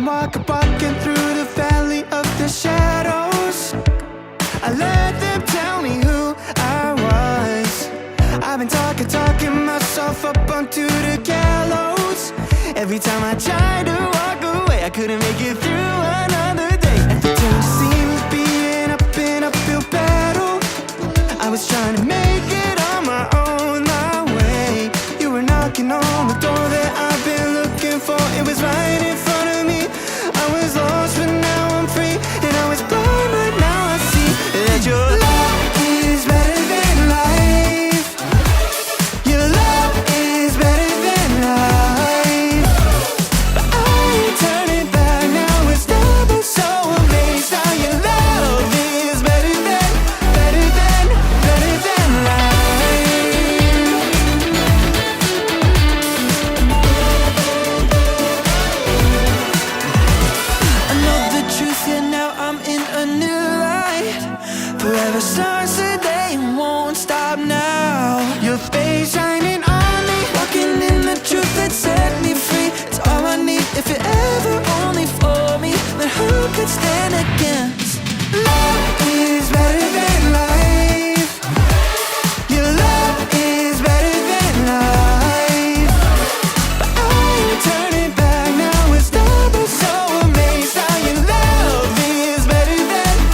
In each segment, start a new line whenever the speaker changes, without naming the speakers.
walking through the valley of the shadows. I let them tell me who I was. I've been talking myself up onto the gallows. Every time I tried to walk away, I couldn't make it through another day. Everything seems being up an uphill battle. I was trying to make it on my own, my way. You were knocking on the door that I've been looking for. It was right in front of me. I was lost, but now I'm free. And I was blind, but now I see that your love is better than life. Your love is better than life. But I ain't turning back now. It's never so amazed how your love is better than life. I know the truth, yeah, now I'm in a new light. Forever starts today and won't stop now. Your face shining on me, walking in the truth that set me free. It's all I need. If you're ever only for me, then who could stand against? Love is better than life. Your love is better than life. But I ain't turning back now. It's never so amazed how your love is better than life.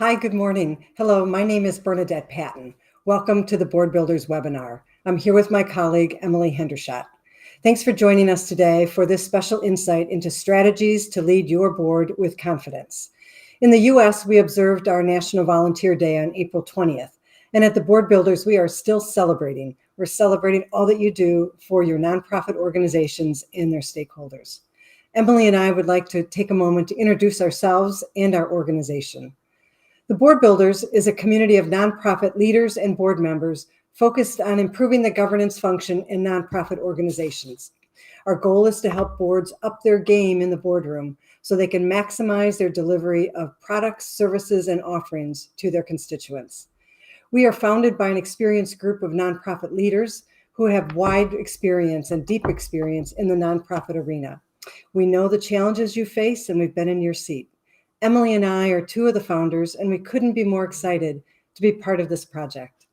Hi, good morning. Hello, my name is Bernadette Patton. Welcome to the Board Builders webinar. I'm here with my colleague, Emily Hendershot. Thanks for joining us today for this special insight into strategies to lead your board with confidence. In the US, we observed our National Volunteer Day on April 20th. And at the Board Builders, we are still celebrating. We're celebrating all that you do for your nonprofit organizations and their stakeholders. Emily and I would like to take a moment to introduce ourselves and our organization. The Board Builders is a community of nonprofit leaders and board members focused on improving the governance function in nonprofit organizations. Our goal is to help boards up their game in the boardroom so they can maximize their delivery of products, services, and offerings to their constituents. We are founded by an experienced group of nonprofit leaders who have wide experience and deep experience in the nonprofit arena. We know the challenges you face, and we've been in your seat. Emily and I are two of the founders, and we couldn't be more excited to be part of this project.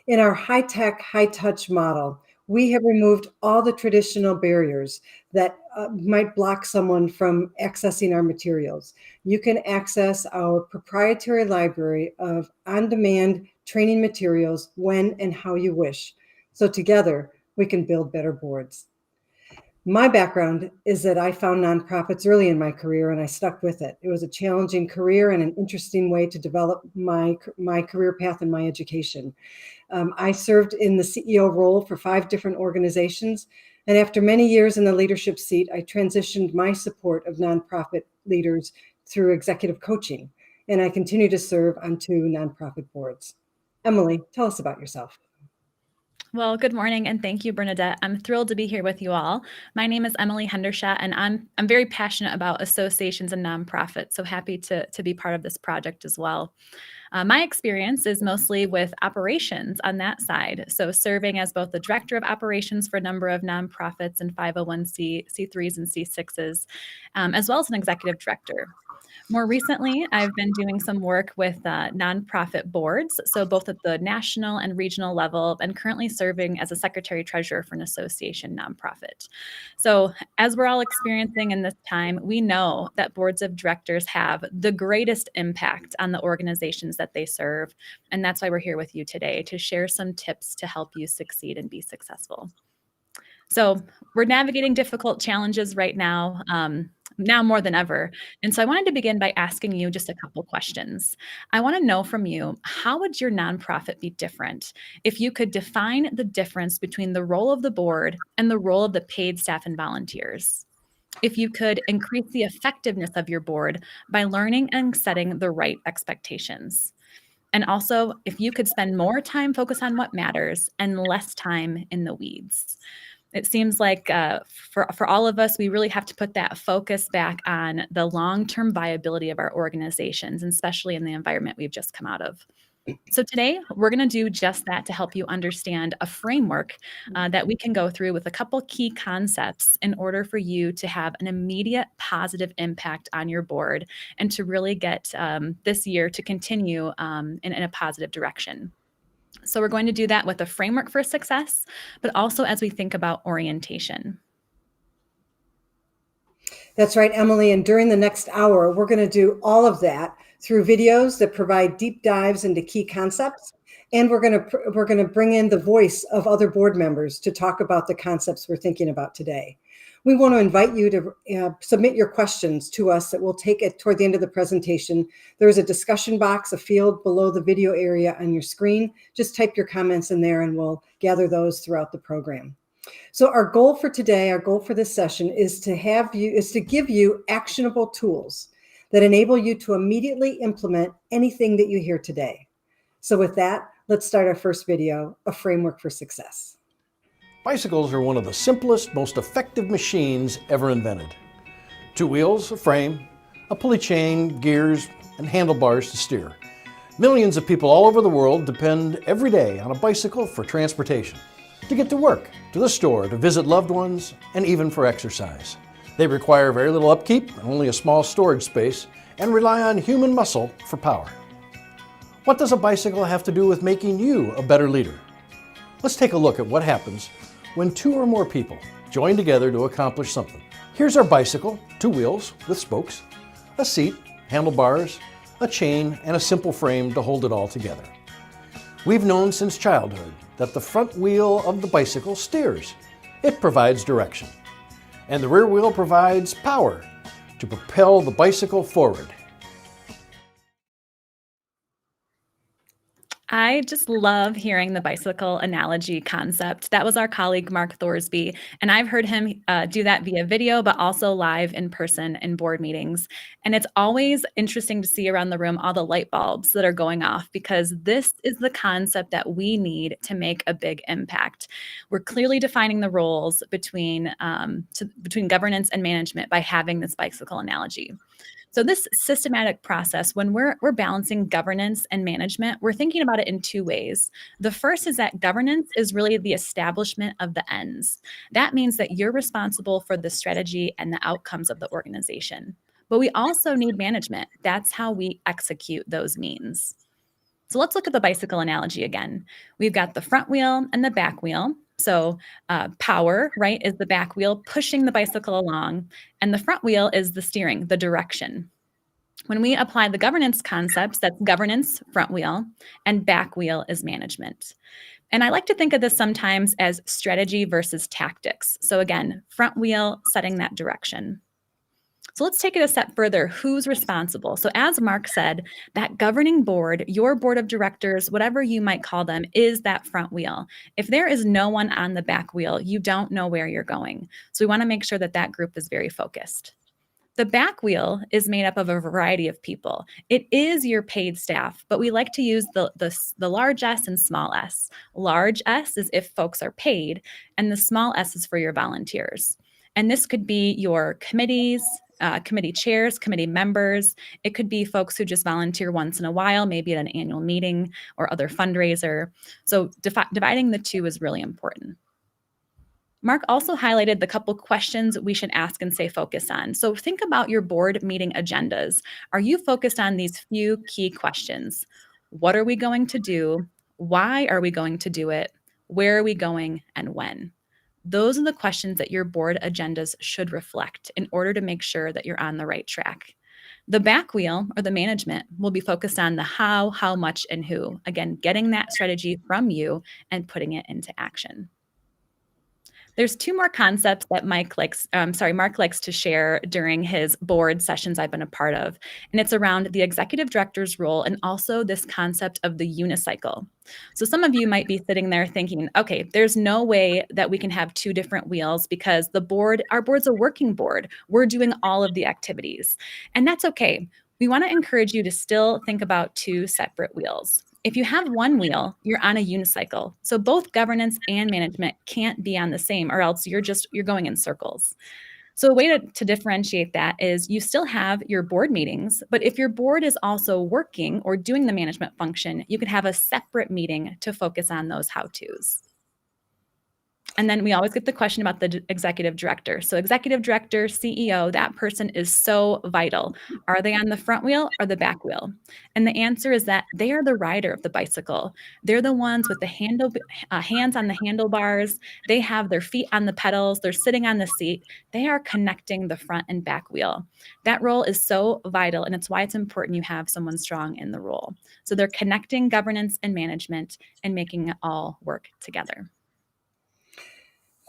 In our high-tech, high-touch model, we have removed all the traditional barriers that might block someone from accessing our materials. You can access our proprietary library of on-demand training materials when and how you wish. So together, we can build better boards. My background is that I found nonprofits early in my career and I stuck with it. It was a challenging career and an interesting way to develop my career path and my education. I served in the CEO role for 5 different organizations. And after many years in the leadership seat, I transitioned my support of nonprofit leaders through executive coaching. And I continue to serve on 2 nonprofit boards. Emily, tell us about yourself.
Well, good morning, and thank you, Bernadette. I'm thrilled to be here with you all. My name is Emily Hendershot, and I'm very passionate about associations and nonprofits, so happy to be part of this project as well. My experience is mostly with operations on that side, so serving as both the director of operations for a number of nonprofits and 501c3s and C6s, as well as an executive director. More recently, I've been doing some work with nonprofit boards, so both at the national and regional level, and currently serving as a secretary treasurer for an association nonprofit. So as we're all experiencing in this time, we know that boards of directors have the greatest impact on the organizations that they serve. And that's why we're here with you today to share some tips to help you succeed and be successful. So we're navigating difficult challenges right now. Now more than ever. And so I wanted to begin by asking you just a couple questions. I want to know from you, how would your nonprofit be different if you could define the difference between the role of the board and the role of the paid staff and volunteers? If you could increase the effectiveness of your board by learning and setting the right expectations. And also, if you could spend more time focused on what matters and less time in the weeds. It seems like for all of us, we really have to put that focus back on the long-term viability of our organizations, and especially in the environment we've just come out of. So today, we're going to do just that to help you understand a framework that we can go through with a couple key concepts in order for you to have an immediate positive impact on your board and to really get this year to continue in a positive direction. So we're going to do that with a framework for success, but also as we think about orientation.
That's right, Emily. And during the next hour, we're going to do all of that through videos that provide deep dives into key concepts. And we're going to bring in the voice of other board members to talk about the concepts we're thinking about today. We want to invite you to submit your questions to us that we'll take it toward the end of the presentation. There's a discussion box, a field below the video area on your screen. Just type your comments in there and we'll gather those throughout the program. So our goal for today, our goal for this session is to give you actionable tools that enable you to immediately implement anything that you hear today. So with that, let's start our first video, A Framework for Success.
Bicycles are one of the simplest, most effective machines ever invented. 2 wheels, a frame, a pulley chain, gears, and handlebars to steer. Millions of people all over the world depend every day on a bicycle for transportation, to get to work, to the store, to visit loved ones, and even for exercise. They require very little upkeep and only a small storage space, and rely on human muscle for power. What does a bicycle have to do with making you a better leader? Let's take a look at what happens when 2 or more people join together to accomplish something. Here's our bicycle, 2 wheels with spokes, a seat, handlebars, a chain, and a simple frame to hold it all together. We've known since childhood that the front wheel of the bicycle steers. It provides direction. And the rear wheel provides power to propel the bicycle forward.
I just love hearing the bicycle analogy concept. That was our colleague, Mark Thorsby, and I've heard him do that via video, but also live in person in board meetings. And it's always interesting to see around the room all the light bulbs that are going off, because this is the concept that we need to make a big impact. We're clearly defining the roles between governance and management by having this bicycle analogy. So this systematic process, when we're balancing governance and management, we're thinking about it in two ways. The first is that governance is really the establishment of the ends. That means that you're responsible for the strategy and the outcomes of the organization. But we also need management. That's how we execute those means. So let's look at the bicycle analogy again. We've got the front wheel and the back wheel. So power, right, is the back wheel pushing the bicycle along, and the front wheel is the steering, the direction. When we apply the governance concepts, that's governance, front wheel, and back wheel is management. And I like to think of this sometimes as strategy versus tactics. So again, front wheel setting that direction. So let's take it a step further. Who's responsible? So as Mark said, that governing board, your board of directors, whatever you might call them, is that front wheel. If there is no one on the back wheel, you don't know where you're going. So we want to make sure that that group is very focused. The back wheel is made up of a variety of people. It is your paid staff, but we like to use the large S and small s. Large S is if folks are paid, and the small s is for your volunteers. And this could be your committees, committee chairs, committee members. It could be folks who just volunteer once in a while, maybe at an annual meeting or other fundraiser. So dividing the two is really important. Mark also highlighted the couple questions we should ask and stay focused on. So think about your board meeting agendas. Are you focused on these few key questions? What are we going to do? Why are we going to do it? Where are we going, and when? Those are the questions that your board agendas should reflect in order to make sure that you're on the right track. The back wheel, or the management, will be focused on the how much, and who. Again, getting that strategy from you and putting it into action. There's two more concepts that Mark likes to share during his board sessions I've been a part of. And it's around the executive director's role and also this concept of the unicycle. So some of you might be sitting there thinking, okay, there's no way that we can have two different wheels because our board's a working board. We're doing all of the activities. And that's okay. We want to encourage you to still think about two separate wheels. If you have one wheel, you're on a unicycle. So both governance and management can't be on the same, or else you're going in circles. So a way to differentiate that is you still have your board meetings, but if your board is also working or doing the management function, you could have a separate meeting to focus on those how-tos. And then we always get the question about the executive director. So executive director, CEO, that person is so vital. Are they on the front wheel or the back wheel? And the answer is that they are the rider of the bicycle. They're the ones with the hands on the handlebars. They have their feet on the pedals. They're sitting on the seat. They are connecting the front and back wheel. That role is so vital, and it's why it's important you have someone strong in the role. So they're connecting governance and management and making it all work together.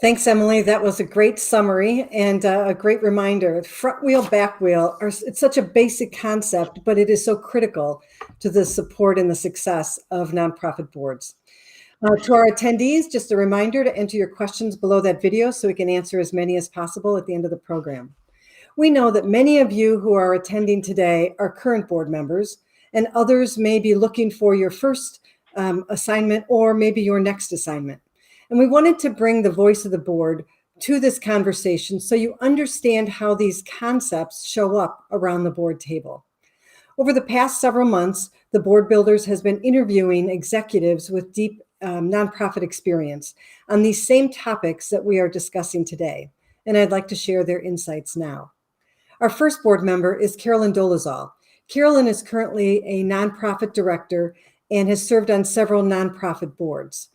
Thanks, Emily. That was a great summary and a great reminder. Front wheel, back wheel, it's such a basic concept, but it is so critical to the support and the success of nonprofit boards. To our attendees, just a reminder to enter your questions below that video so we can answer as many as possible at the end of the program. We know that many of you who are attending today are current board members, and others may be looking for your first assignment or maybe your next assignment. And we wanted to bring the voice of the board to this conversation so you understand how these concepts show up around the board table. Over the past several months, the Board Builders has been interviewing executives with deep nonprofit experience on these same topics that we are discussing today. And I'd like to share their insights now. Our first board member is Carolyn Dolezal. Carolyn is currently a nonprofit director and has served on several nonprofit boards.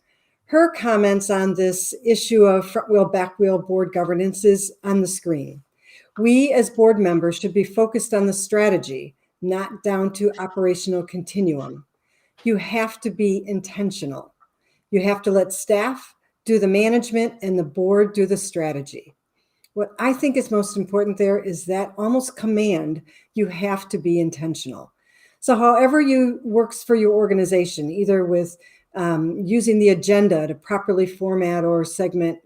Her comments on this issue of front wheel, back wheel board governance is on the screen. We as board members should be focused on the strategy, not down to operational continuum. You have to be intentional. You have to let staff do the management and the board do the strategy. What I think is most important there is that almost command, you have to be intentional. So however you works for your organization, either with using the agenda to properly format or segment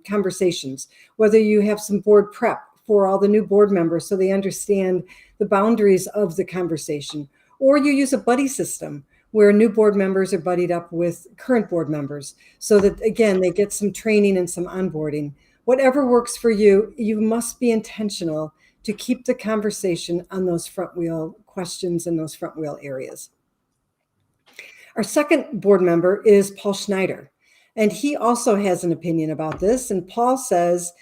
conversations, whether you have some board prep for all the new board members so they understand the boundaries of the conversation, or you use a buddy system where new board members are buddied up with current board members so that, again, they get some training and some onboarding. Whatever works for you, you must be intentional to keep the conversation on those front wheel questions and those front wheel areas. Our second board member is Paul Schneider, and he also has an opinion about this. And Paul says,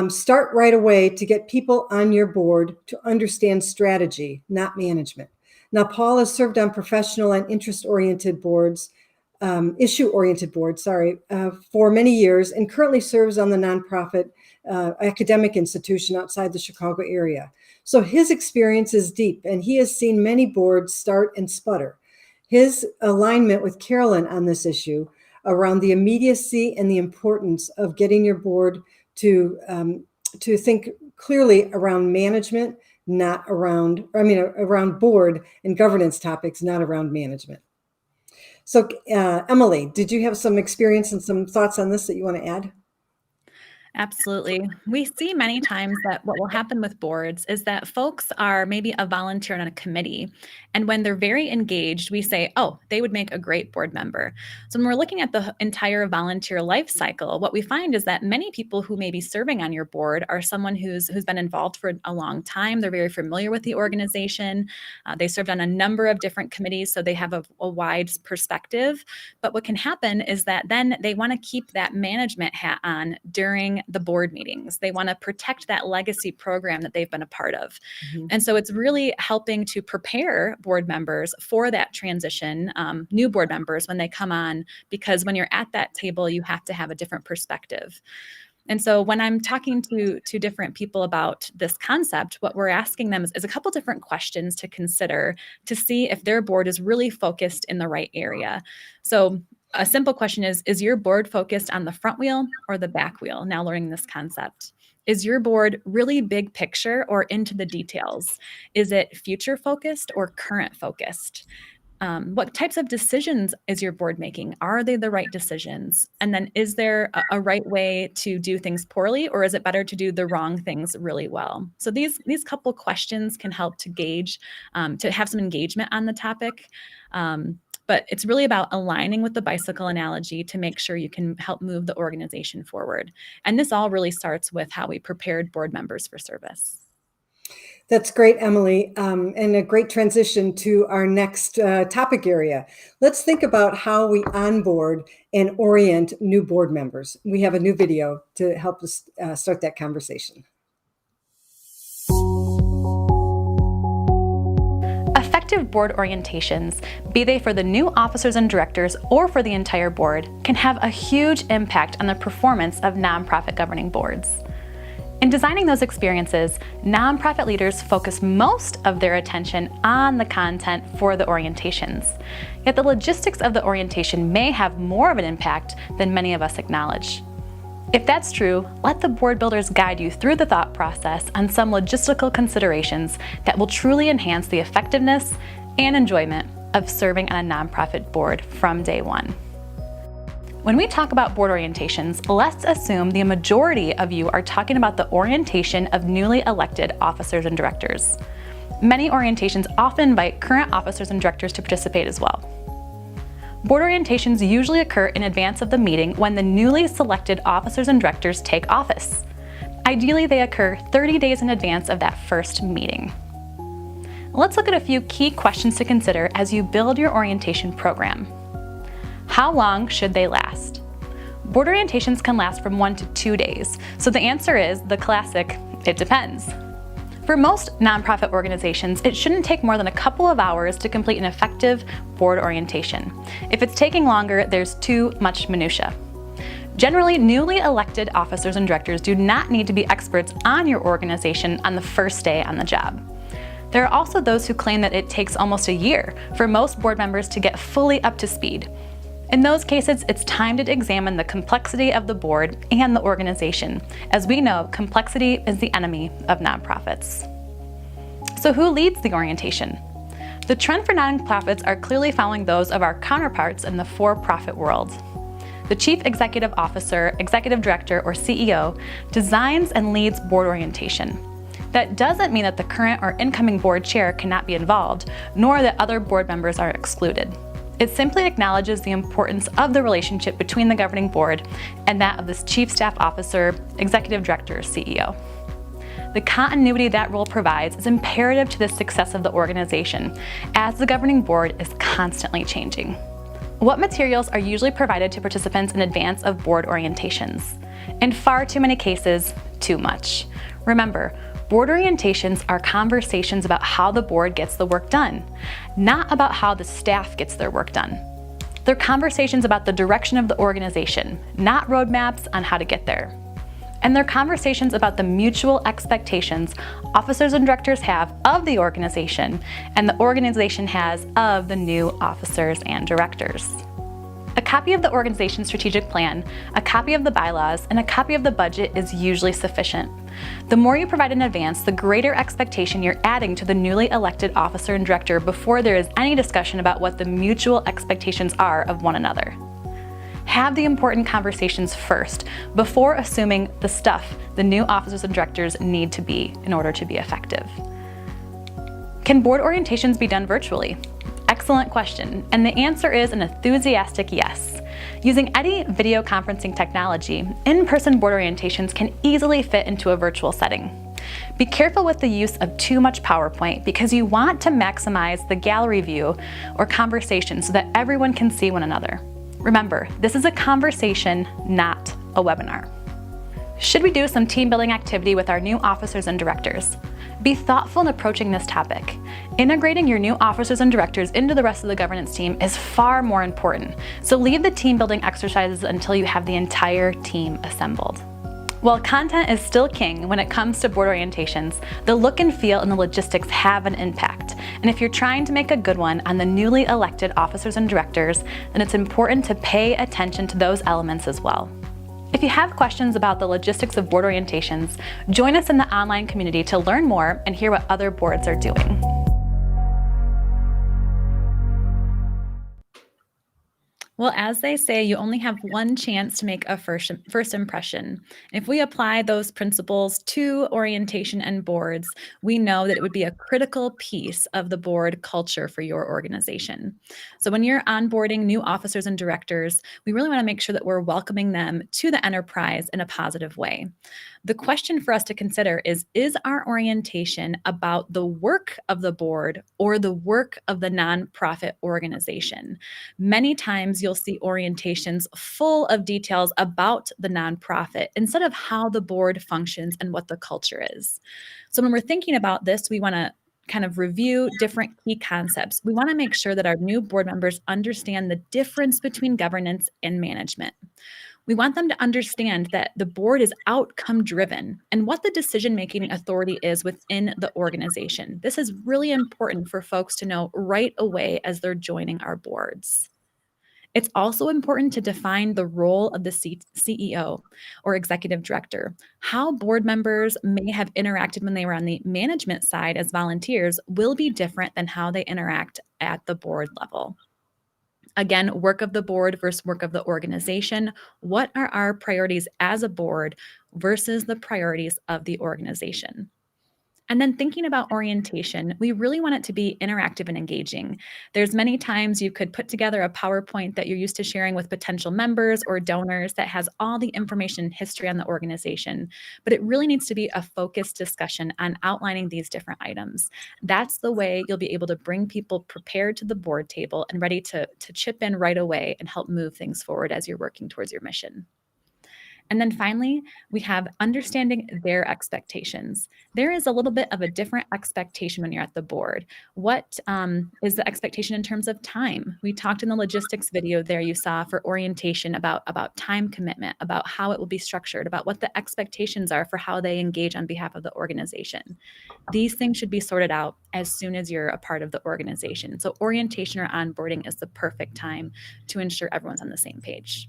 start right away to get people on your board to understand strategy, not management. Now, Paul has served on professional and interest-oriented boards, issue-oriented boards, for many years, and currently serves on the nonprofit academic institution outside the Chicago area. So his experience is deep, and he has seen many boards start and sputter. His alignment with Carolyn on this issue around the immediacy and the importance of getting your board to think clearly around management, not around, around board and governance topics, not around management. So Emily, did you have some experience and some thoughts on this that you want to add?
Absolutely. We see many times that what will happen with boards is that folks are maybe a volunteer on a committee. And when they're very engaged, we say, oh, they would make a great board member. So when we're looking at the entire volunteer life cycle, what we find is that many people who may be serving on your board are someone who's been involved for a long time. They're very familiar with the organization. They served on a number of different committees, so they have a wide perspective. But what can happen is that then they want to keep that management hat on during the board meetings. They want to protect that legacy program that they've been a part of. Mm-hmm. And so it's really helping to prepare board members for that transition, new board members when they come on, because when you're at that table, you have to have a different perspective. And so when I'm talking to different people about this concept, what we're asking them is a couple different questions to consider to see if their board is really focused in the right area. So a simple question is your board focused on the front wheel or the back wheel? Now learning this concept. Is your board really big picture or into the details? Is it future focused or current focused? What types of decisions is your board making? Are they the right decisions? And then is there a right way to do things poorly, or is it better to do the wrong things really well? So these couple questions can help to gauge, to have some engagement on the topic. But it's really about aligning with the bicycle analogy to make sure you can help move the organization forward. And this all really starts with how we prepared board members for service.
That's great, Emily, and a great transition to our next topic area. Let's think about how we onboard and orient new board members. We have a new video to help us start that conversation.
Effective board orientations, be they for the new officers and directors or for the entire board, can have a huge impact on the performance of nonprofit governing boards. In designing those experiences, nonprofit leaders focus most of their attention on the content for the orientations. Yet the logistics of the orientation may have more of an impact than many of us acknowledge. If that's true, let the board builders guide you through the thought process on some logistical considerations that will truly enhance the effectiveness and enjoyment of serving on a nonprofit board from day one. When we talk about board orientations, let's assume the majority of you are talking about the orientation of newly elected officers and directors. Many orientations often invite current officers and directors to participate as well. Board orientations usually occur in advance of the meeting when the newly selected officers and directors take office. Ideally, they occur 30 days in advance of that first meeting. Let's look at a few key questions to consider as you build your orientation program. How long should they last? Board orientations can last from 1 to 2 days, so the answer is the classic, it depends. For most nonprofit organizations, it shouldn't take more than a couple of hours to complete an effective board orientation. If it's taking longer, there's too much minutia. Generally, newly elected officers and directors do not need to be experts on your organization on the first day on the job. There are also those who claim that it takes almost a year for most board members to get fully up to speed. In those cases, it's time to examine the complexity of the board and the organization. As we know, complexity is the enemy of nonprofits. So who leads the orientation? The trend for nonprofits are clearly following those of our counterparts in the for-profit world. The Chief Executive Officer, Executive Director, or CEO designs and leads board orientation. That doesn't mean that the current or incoming board chair cannot be involved, nor that other board members are excluded. It simply acknowledges the importance of the relationship between the governing board and that of the Chief Staff Officer, Executive Director, or CEO. The continuity that role provides is imperative to the success of the organization, as the governing board is constantly changing. What materials are usually provided to participants in advance of board orientations? In far too many cases, too much. Remember, board orientations are conversations about how the board gets the work done, not about how the staff gets their work done. They're conversations about the direction of the organization, not roadmaps on how to get there. And they're conversations about the mutual expectations officers and directors have of the organization and the organization has of the new officers and directors. A copy of the organization's strategic plan, a copy of the bylaws, and a copy of the budget is usually sufficient. The more you provide in advance, the greater expectation you're adding to the newly elected officer and director before there is any discussion about what the mutual expectations are of one another. Have the important conversations first, before assuming the stuff the new officers and directors need to be in order to be effective. Can board orientations be done virtually? Excellent question, and the answer is an enthusiastic yes. Using any video conferencing technology, in-person board orientations can easily fit into a virtual setting. Be careful with the use of too much PowerPoint because you want to maximize the gallery view or conversation so that everyone can see one another. Remember, this is a conversation, not a webinar. Should we do some team building activity with our new officers and directors? Be thoughtful in approaching this topic. Integrating your new officers and directors into the rest of the governance team is far more important, so leave the team building exercises until you have the entire team assembled. While content is still king when it comes to board orientations, the look and feel and the logistics have an impact. And if you're trying to make a good one on the newly elected officers and directors, then it's important to pay attention to those elements as well. If you have questions about the logistics of board orientations, join us in the online community to learn more and hear what other boards are doing.
Well, as they say, you only have one chance to make a first impression. If we apply those principles to orientation and boards, we know that it would be a critical piece of the board culture for your organization. So when you're onboarding new officers and directors, we really want to make sure that we're welcoming them to the enterprise in a positive way. The question for us to consider is our orientation about the work of the board or the work of the nonprofit organization? Many times you'll see orientations full of details about the nonprofit instead of how the board functions and what the culture is. So when we're thinking about this, we want to kind of review different key concepts. We want to make sure that our new board members understand the difference between governance and management. We want them to understand that the board is outcome driven and what the decision-making authority is within the organization. This is really important for folks to know right away as they're joining our boards. It's also important to define the role of the CEO or executive director. How board members may have interacted when they were on the management side as volunteers will be different than how they interact at the board level. Again, work of the board versus work of the organization. What are our priorities as a board versus the priorities of the organization? And then thinking about orientation, we really want it to be interactive and engaging. There's many times you could put together a PowerPoint that you're used to sharing with potential members or donors that has all the information and history on the organization, but it really needs to be a focused discussion on outlining these different items. That's the way you'll be able to bring people prepared to the board table and ready to chip in right away and help move things forward as you're working towards your mission. And then finally, we have understanding their expectations. There is a little bit of a different expectation when you're at the board. What is the expectation in terms of time? We talked in the logistics video there you saw for orientation about time commitment, about how it will be structured, about what the expectations are for how they engage on behalf of the organization. These things should be sorted out as soon as you're a part of the organization. So orientation or onboarding is the perfect time to ensure everyone's on the same page.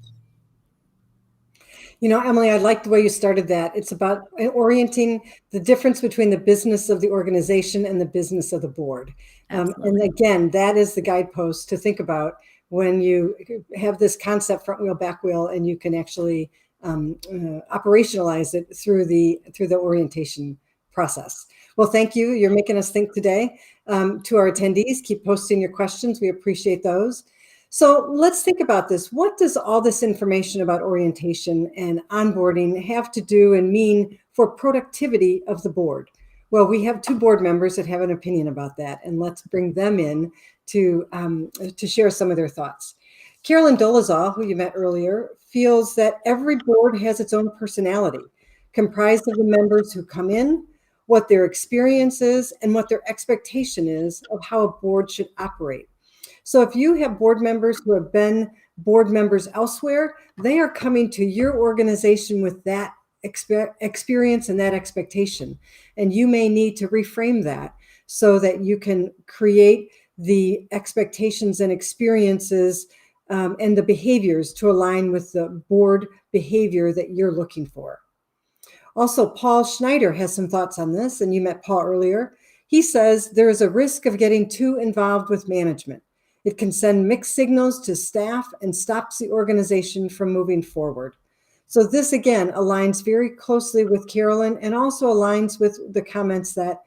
Emily, I like the way you started that. It's about orienting the difference between the business of the organization and the business of the board. And again, that is the guidepost to think about when you have this concept front wheel, back wheel, and you can actually operationalize it through the orientation process. Well, thank you. You're making us think today. To our attendees, keep posting your questions. We appreciate those. So let's think about this. What does all this information about orientation and onboarding have to do and mean for productivity of the board? Well, we have 2 board members that have an opinion about that, and let's bring them in to share some of their thoughts. Carolyn Dolezal, who you met earlier, feels that every board has its own personality, comprised of the members who come in, what their experience is, and what their expectation is of how a board should operate. So if you have board members who have been board members elsewhere, they are coming to your organization with that experience and that expectation. And you may need to reframe that so that you can create the expectations and experiences and the behaviors to align with the board behavior that you're looking for. Also, Paul Schneider has some thoughts on this, and you met Paul earlier. He says there is a risk of getting too involved with management. It can send mixed signals to staff and stops the organization from moving forward. So this, again, aligns very closely with Carolyn and also aligns with the comments that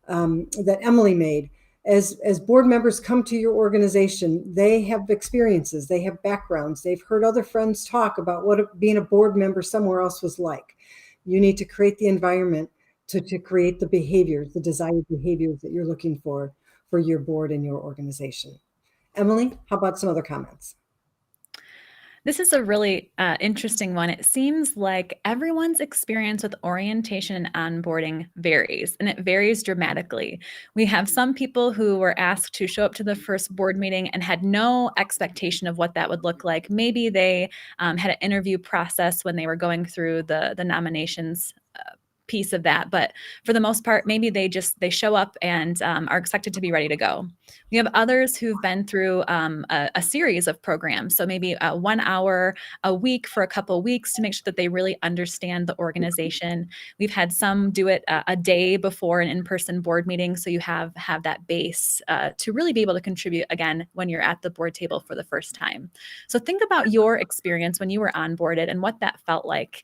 Emily made. As board members come to your organization, they have experiences, they have backgrounds, they've heard other friends talk about what being a board member somewhere else was like. You need to create the environment to create the behaviors, the desired behaviors that you're looking for your board and your organization. Emily, how about some other comments?
This is a really interesting one. It seems like everyone's experience with orientation and onboarding varies, and it varies dramatically. We have some people who were asked to show up to the first board meeting and had no expectation of what that would look like. Maybe they had an interview process when they were going through the nominations piece of that. But for the most part, maybe they show up and are expected to be ready to go. We have others who've been through a series of programs. So maybe 1 hour a week for a couple of weeks to make sure that they really understand the organization. We've had some do it a day before an in-person board meeting. So you have that base to really be able to contribute again when you're at the board table for the first time. So think about your experience when you were onboarded and what that felt like.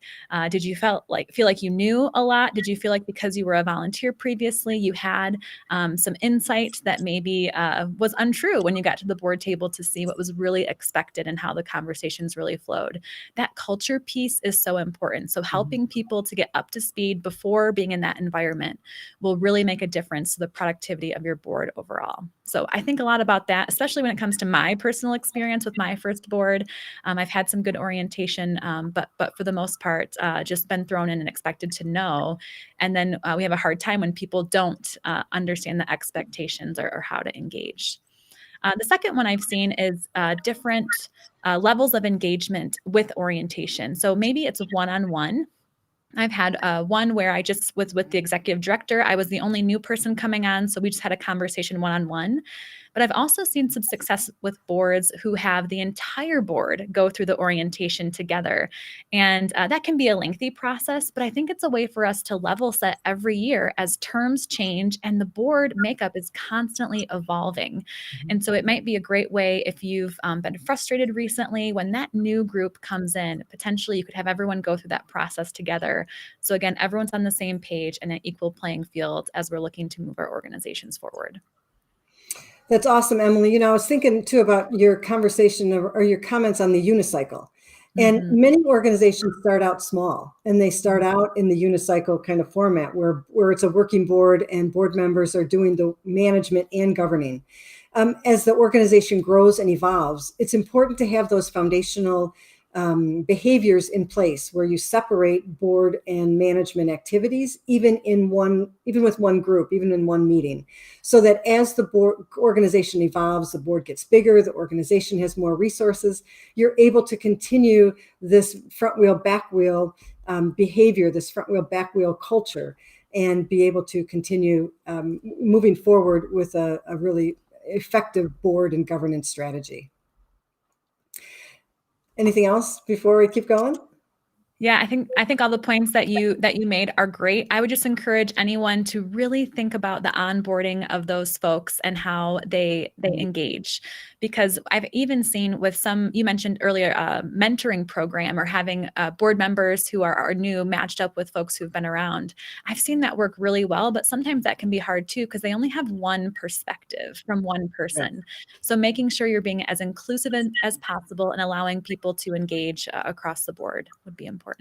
Did you feel like you knew a lot? Did you feel like because you were a volunteer previously, you had some insight that maybe was untrue when you got to the board table to see what was really expected and how the conversations really flowed? That culture piece is so important. So helping people to get up to speed before being in that environment will really make a difference to the productivity of your board overall. So I think a lot about that, especially when it comes to my personal experience with my first board. I've had some good orientation, but for the most part, just been thrown in and expected to know. And then we have a hard time when people don't understand the expectations or how to engage. The second one I've seen is different levels of engagement with orientation. So maybe it's one-on-one. I've had one where I just was with the executive director. I was the only new person coming on, so we just had a conversation one-on-one. But I've also seen some success with boards who have the entire board go through the orientation together. And that can be a lengthy process, but I think it's a way for us to level set every year as terms change and the board makeup is constantly evolving. And so it might be a great way if you've been frustrated recently, when that new group comes in, potentially you could have everyone go through that process together. So again, everyone's on the same page and an equal playing field as we're looking to move our organizations forward.
That's awesome, Emily. I was thinking too about your conversation or your comments on the unicycle. And many organizations start out small and they start out in the unicycle kind of format where it's a working board and board members are doing the management and governing. As the organization grows and evolves, it's important to have those foundational behaviors in place where you separate board and management activities, even with one group, even in one meeting, so that as the board organization evolves, the board gets bigger, the organization has more resources, you're able to continue this front wheel, back wheel behavior, this front wheel, back wheel culture, and be able to continue moving forward with a really effective board and governance strategy. Anything else before we keep going?
Yeah, I think all the points that you made are great. I would just encourage anyone to really think about the onboarding of those folks and how they engage, because I've even seen with some, you mentioned earlier, mentoring program or having board members who are new matched up with folks who've been around. I've seen that work really well, but sometimes that can be hard too because they only have one perspective from one person. So making sure you're being as inclusive as possible and allowing people to engage across the board would be important.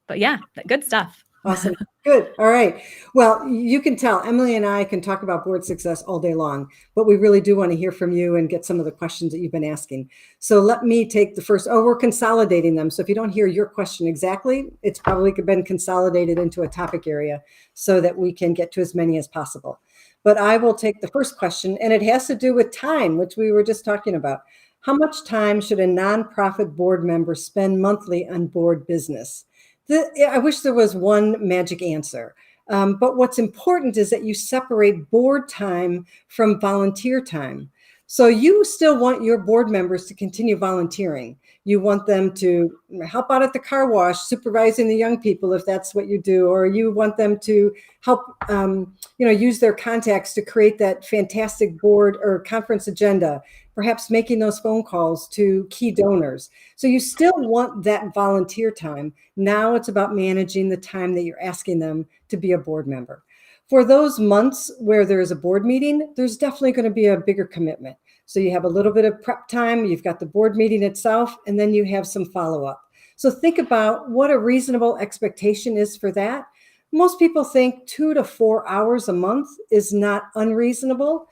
But yeah, good stuff.
Awesome. Good. All right. Well, you can tell Emily and I can talk about board success all day long, but we really do want to hear from you and get some of the questions that you've been asking. So let me take the first. Oh, we're consolidating them. So if you don't hear your question exactly, it's probably been consolidated into a topic area so that we can get to as many as possible. But I will take the first question, and it has to do with time, which we were just talking about. How much time should a nonprofit board member spend monthly on board business? I wish there was one magic answer. But what's important is that you separate board time from volunteer time. So you still want your board members to continue volunteering. You want them to help out at the car wash, supervising the young people if that's what you do, or you want them to help, use their contacts to create that fantastic board or conference agenda, perhaps making those phone calls to key donors. So you still want that volunteer time. Now it's about managing the time that you're asking them to be a board member. For those months where there is a board meeting, there's definitely going to be a bigger commitment. So you have a little bit of prep time, you've got the board meeting itself, and then you have some follow-up. So think about what a reasonable expectation is for that. Most people think 2 to 4 hours a month is not unreasonable,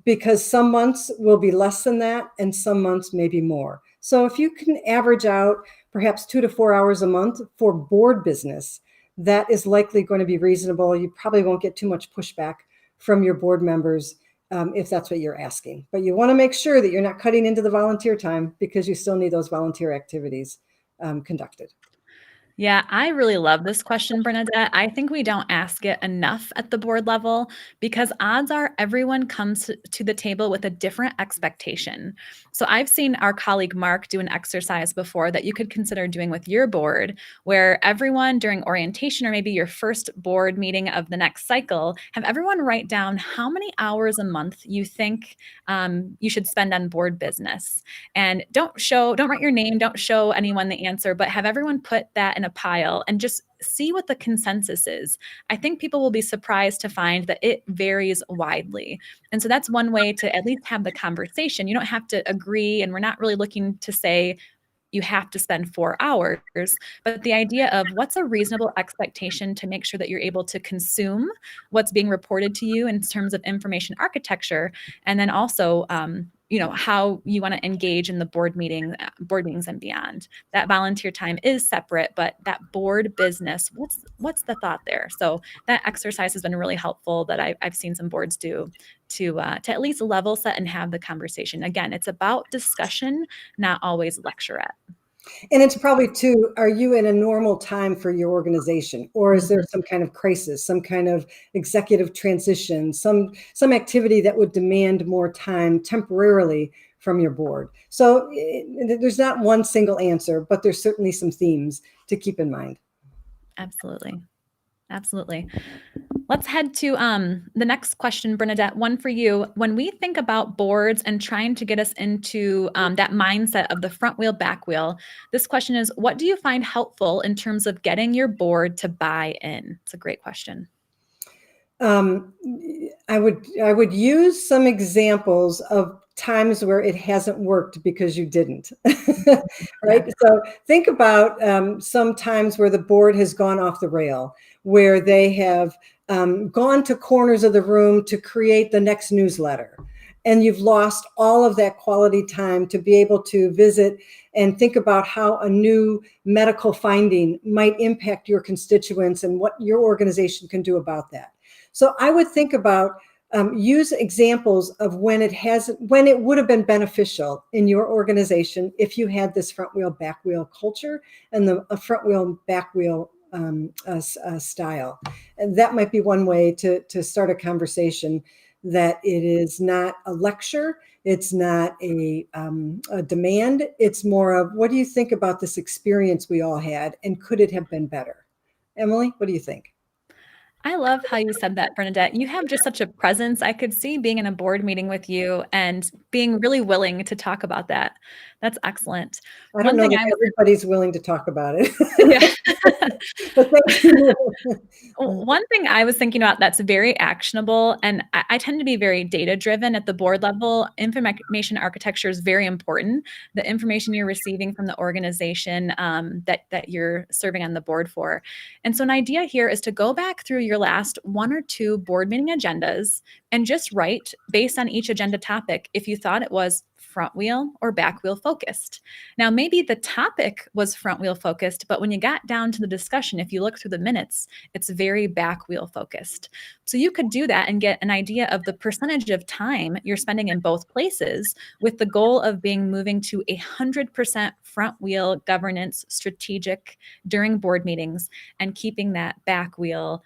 because some months will be less than that and some months maybe more. So if you can average out perhaps 2 to 4 hours a month for board business, that is likely going to be reasonable. You probably won't get too much pushback from your board members if that's what you're asking. But you want to make sure that you're not cutting into the volunteer time because you still need those volunteer activities conducted.
Yeah, I really love this question, Bernadette. I think we don't ask it enough at the board level because odds are everyone comes to the table with a different expectation. So I've seen our colleague Mark do an exercise before that you could consider doing with your board, where everyone during orientation or maybe your first board meeting of the next cycle, have everyone write down how many hours a month you think you should spend on board business. And don't write your name, don't show anyone the answer, but have everyone put that in a pile and just see what the consensus is. I think people will be surprised to find that it varies widely. And so that's one way to at least have the conversation. You don't have to agree, and we're not really looking to say you have to spend 4 hours, but the idea of what's a reasonable expectation to make sure that you're able to consume what's being reported to you in terms of information architecture, and then also how you want to engage in the board meetings and beyond. That volunteer time is separate, but that board business, what's the thought there? So that exercise has been really helpful that I've seen some boards do to at least level set and have the conversation. Again, it's about discussion, not always lecturette.
And it's probably too, are you in a normal time for your organization, or is there some kind of crisis, some kind of executive transition, some activity that would demand more time temporarily from your board? So there's not one single answer, but there's certainly some themes to keep in mind.
Absolutely. Let's head to the next question, Bernadette, one for you. When we think about boards and trying to get us into that mindset of the front wheel, back wheel, this question is, what do you find helpful in terms of getting your board to buy in? It's a great question.
I would use some examples of times where it hasn't worked because you didn't, right? So think about some times where the board has gone off the rail, where they have gone to corners of the room to create the next newsletter. and you've lost all of that quality time to be able to visit and think about how a new medical finding might impact your constituents and what your organization can do about that. So I would think about use examples of when it would have been beneficial in your organization if you had this front wheel, back wheel culture and the front wheel, back wheel style. And that might be one way to start a conversation, that it is not a lecture. It's not a demand. It's more of, what do you think about this experience we all had, and could it have been better? Emily, what do you think?
I love how you said that, Bernadette. You have just such a presence. I could see being in a board meeting with you and being really willing to talk about that. That's excellent.
I don't know that everybody's willing to talk about it.
Yeah.
But thank you.
One thing I was thinking about that's very actionable, and I tend to be very data-driven at the board level. Information architecture is very important. The information you're receiving from the organization that you're serving on the board for. And so an idea here is to go back through your last 1 or 2 board meeting agendas and just write, based on each agenda topic, if you thought it was front wheel or back wheel focused. Now, maybe the topic was front wheel focused, but when you got down to the discussion, if you look through the minutes, it's very back wheel focused. So you could do that and get an idea of the percentage of time you're spending in both places, with the goal of moving to 100% front wheel governance strategic during board meetings, and keeping that back wheel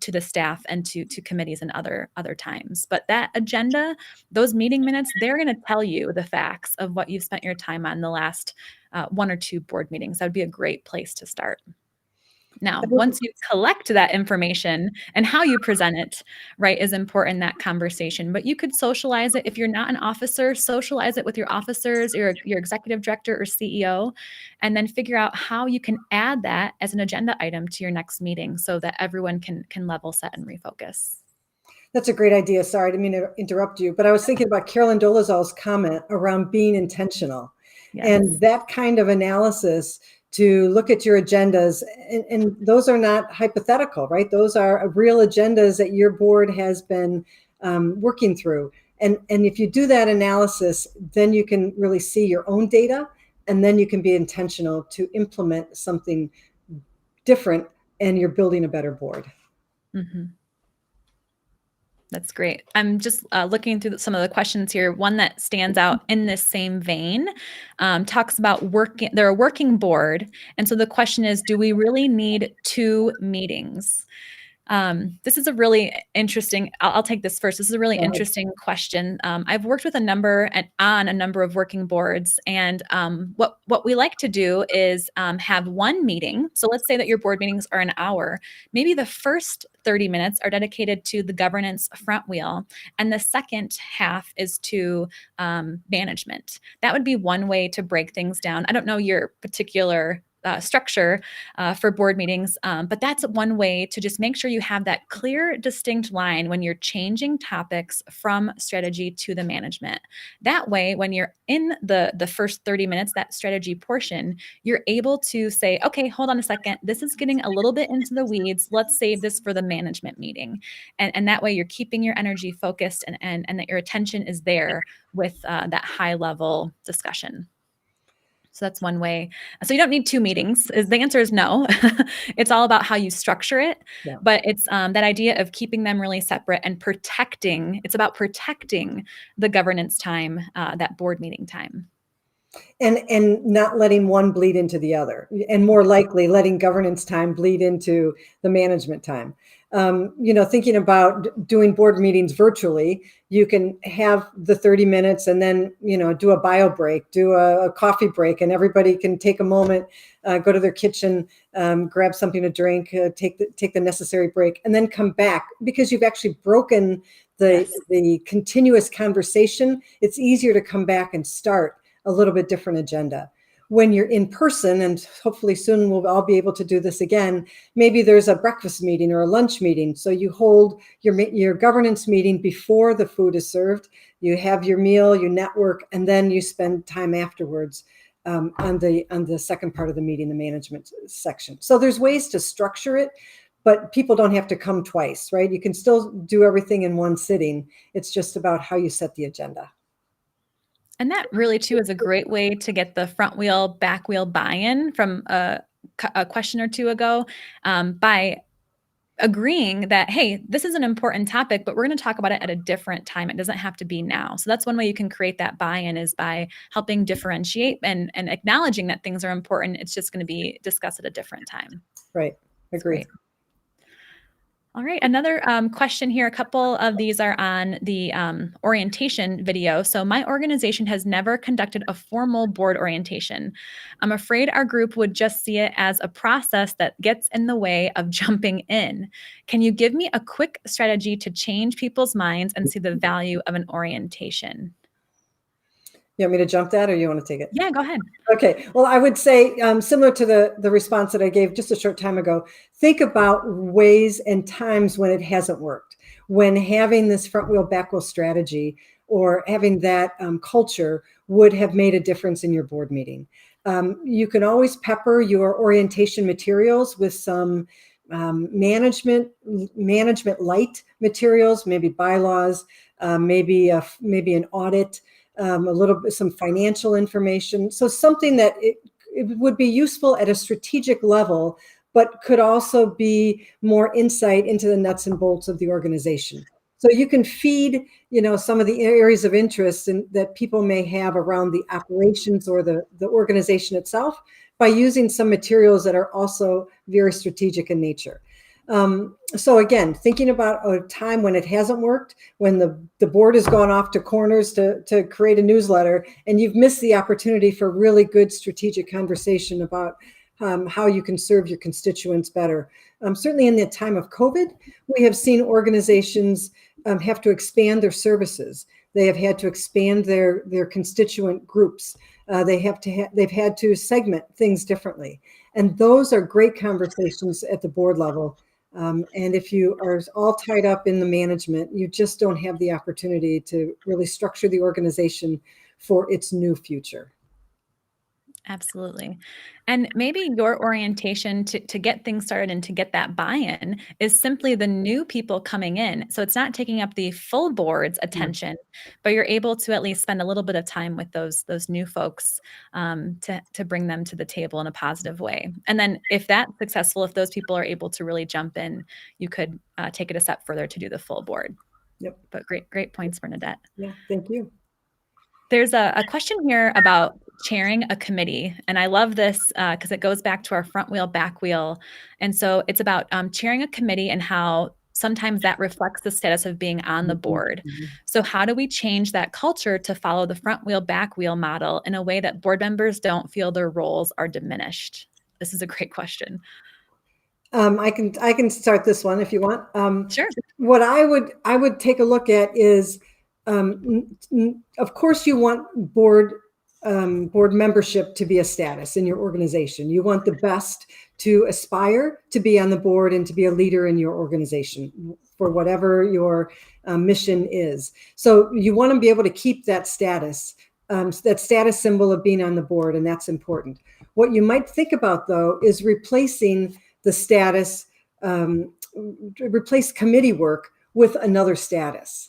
to the staff and to committees and other times. But that agenda, those meeting minutes, they're going to tell you the facts of what you've spent your time on the last 1 or 2 board meetings. That would be a great place to start. Now, once you collect that information, and how you present it, right, is important in that conversation. But you could socialize it. If you're not an officer, socialize it with your officers, your executive director or CEO, and then figure out how you can add that as an agenda item to your next meeting so that everyone can level set and refocus.
That's a great idea. Sorry, I didn't mean to interrupt you, but I was thinking about Carolyn Dolezal's comment around being intentional. Yes. And that kind of analysis, to look at your agendas, and those are not hypothetical, right? Those are real agendas that your board has been working through. And if you do that analysis, then you can really see your own data, and then you can be intentional to implement something different, and you're building a better board.
Mm-hmm. That's great. I'm just looking through some of the questions here. One that stands out in this same vein talks about they're a working board. And so the question is, do we really need 2 meetings? This is a really interesting, I'll take this first. This is a really interesting question. I've worked with on a number of working boards, and what we like to do is have 1 meeting. So let's say that your board meetings are an hour. Maybe the first 30 minutes are dedicated to the governance front wheel, and the second half is to management. That would be one way to break things down. I don't know your particular structure for board meetings. But that's one way to just make sure you have that clear, distinct line when you're changing topics from strategy to the management. That way, when you're in the first 30 minutes, that strategy portion, you're able to say, okay, hold on a second. This is getting a little bit into the weeds. Let's save this for the management meeting. And that way you're keeping your energy focused, and that your attention is there with that high level discussion. So that's one way. So you don't need 2 meetings. The answer is no. It's all about how you structure it. Yeah. But it's that idea of keeping them really separate and protecting. It's about protecting the governance time, that board meeting time.
And not letting one bleed into the other, and more likely letting governance time bleed into the management time. Thinking about doing board meetings virtually, you can have the 30 minutes and then, do a bio break, do a coffee break, and everybody can take a moment, go to their kitchen, grab something to drink, take the necessary break, and then come back, because you've actually broken the continuous conversation. It's easier to come back and start a little bit different agenda. When you're in person, and hopefully soon we'll all be able to do this again, maybe there's a breakfast meeting or a lunch meeting. So you hold your governance meeting before the food is served. You have your meal, you network, and then you spend time afterwards on the second part of the meeting, the management section. So there's ways to structure it, but people don't have to come twice, right? You can still do everything in one sitting. It's just about how you set the agenda.
And that really too is a great way to get the front wheel, back wheel buy-in from a question or two ago, by agreeing that, hey, this is an important topic, but we're going to talk about it at a different time. It doesn't have to be now. So that's one way you can create that buy-in, is by helping differentiate and acknowledging that things are important. It's just going to be discussed at a different time.
Right. Agreed.
Great. All right, another question here. A couple of these are on the orientation video. So my organization has never conducted a formal board orientation. I'm afraid our group would just see it as a process that gets in the way of jumping in. Can you give me a quick strategy to change people's minds and see the value of an orientation?
You want me to jump that, or you want to take it?
Yeah, go ahead.
Okay. Well, I would say, similar to the response that I gave just a short time ago, think about ways and times when it hasn't worked, when having this front wheel, back wheel strategy or having that culture would have made a difference in your board meeting. You can always pepper your orientation materials with some management light materials, maybe bylaws, maybe an audit, a little bit, some financial information. So something that it would be useful at a strategic level, but could also be more insight into the nuts and bolts of the organization. So you can feed, some of the areas of interest that people may have around the operations or the organization itself by using some materials that are also very strategic in nature. So again, thinking about a time when it hasn't worked, when the board has gone off to corners to create a newsletter, and you've missed the opportunity for really good strategic conversation about how you can serve your constituents better. Certainly in the time of COVID, we have seen organizations have to expand their services. They have had to expand their constituent groups. They've had to segment things differently. And those are great conversations at the board level. And if you are all tied up in the management, you just don't have the opportunity to really structure the organization for its new future.
Absolutely. And maybe your orientation to get things started and to get that buy-in is simply the new people coming in. So it's not taking up the full board's attention, but you're able to at least spend a little bit of time with those new folks to bring them to the table in a positive way. And then if that's successful, if those people are able to really jump in, you could take it a step further to do the full board.
Yep.
But great points, Bernadette.
Yeah, thank you.
There's a question here about chairing a committee. And I love this because it goes back to our front wheel, back wheel. And so it's about chairing a committee and how sometimes that reflects the status of being on the board.
Mm-hmm.
So how do we change that culture to follow the front wheel, back wheel model in a way that board members don't feel their roles are diminished? This is a great question.
I can start this one if you want.
Sure.
What I would take a look at is, of course, you want board membership to be a status in your organization. You want the best to aspire to be on the board and to be a leader in your organization for whatever your mission is. So you want to be able to keep that status symbol of being on the board, and that's important. What you might think about, though, is replacing the status, replace committee work with another status.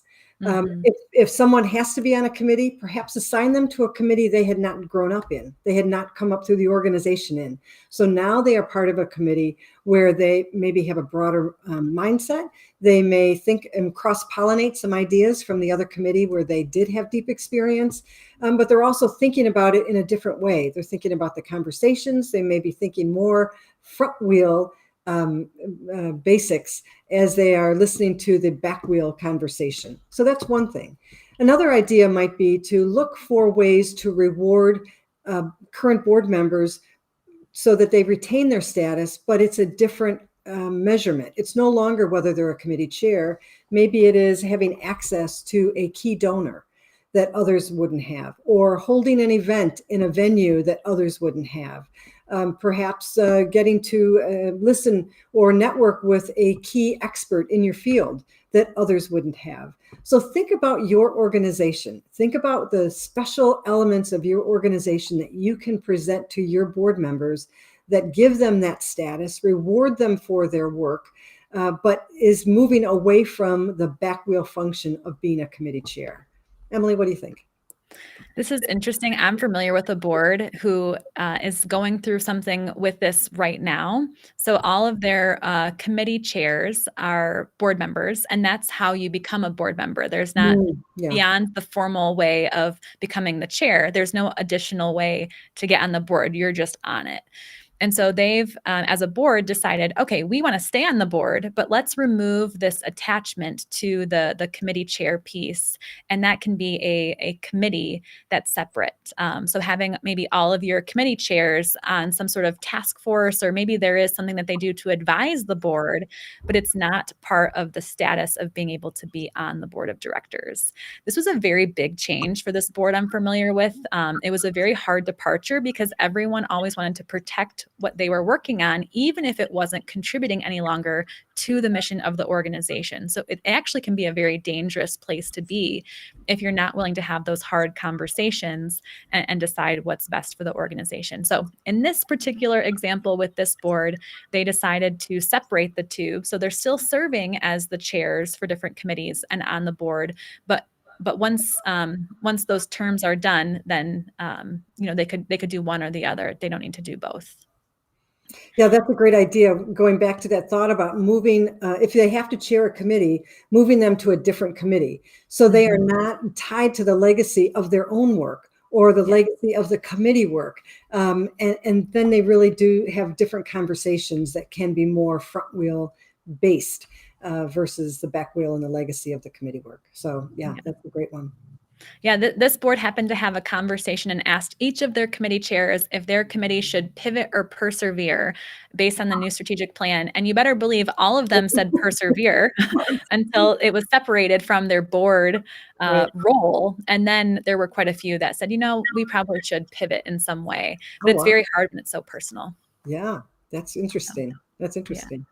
If someone has to be on a committee, perhaps assign them to a committee they had not grown up in, they had not come up through the organization in. So now they are part of a committee where they maybe have a broader mindset. They may think and cross-pollinate some ideas from the other committee where they did have deep experience, but they're also thinking about it in a different way. They're thinking about the conversations. They may be thinking more front wheel basics as they are listening to the back wheel conversation. So that's one thing. Another idea might be to look for ways to reward current board members so that they retain their status, but it's a different measurement. It's no longer whether they're a committee chair. Maybe it is having access to a key donor that others wouldn't have, or holding an event in a venue that others wouldn't have. Perhaps getting to listen or network with a key expert in your field that others wouldn't have. So think about your organization. Think about the special elements of your organization that you can present to your board members that give them that status, reward them for their work, but is moving away from the back wheel function of being a committee chair. Emily, what do you think?
This is interesting. I'm familiar with a board who is going through something with this right now. So all of their committee chairs are board members, and that's how you become a board member. There's not
Yeah.
beyond the formal way of becoming the chair. There's no additional way to get on the board. You're just on it. And so they've, as a board, decided, okay, we want to stay on the board, but let's remove this attachment to the committee chair piece. And that can be a committee that's separate. So having maybe all of your committee chairs on some sort of task force, or maybe there is something that they do to advise the board, but it's not part of the status of being able to be on the board of directors. This was a very big change for this board I'm familiar with. It was a very hard departure because everyone always wanted to protect what they were working on, even if it wasn't contributing any longer to the mission of the organization. So it actually can be a very dangerous place to be if you're not willing to have those hard conversations and decide what's best for the organization. So in this particular example with this board, they decided to separate the two. So they're still serving as the chairs for different committees and on the board, but once those terms are done, then they could do one or the other. They don't need to do both.
Yeah, that's a great idea. Going back to that thought about moving, if they have to chair a committee, moving them to a different committee. So they are not tied to the legacy of their own work or the legacy of the committee work. And then they really do have different conversations that can be more front wheel based versus the back wheel and the legacy of the committee work. So yeah, that's a great one.
Yeah, this board happened to have a conversation and asked each of their committee chairs if their committee should pivot or persevere based on the new strategic plan. And you better believe all of them said persevere until it was separated from their board role. And then there were quite a few that said, we probably should pivot in some way. But it's very hard when it's so personal.
Yeah, that's interesting. That's interesting.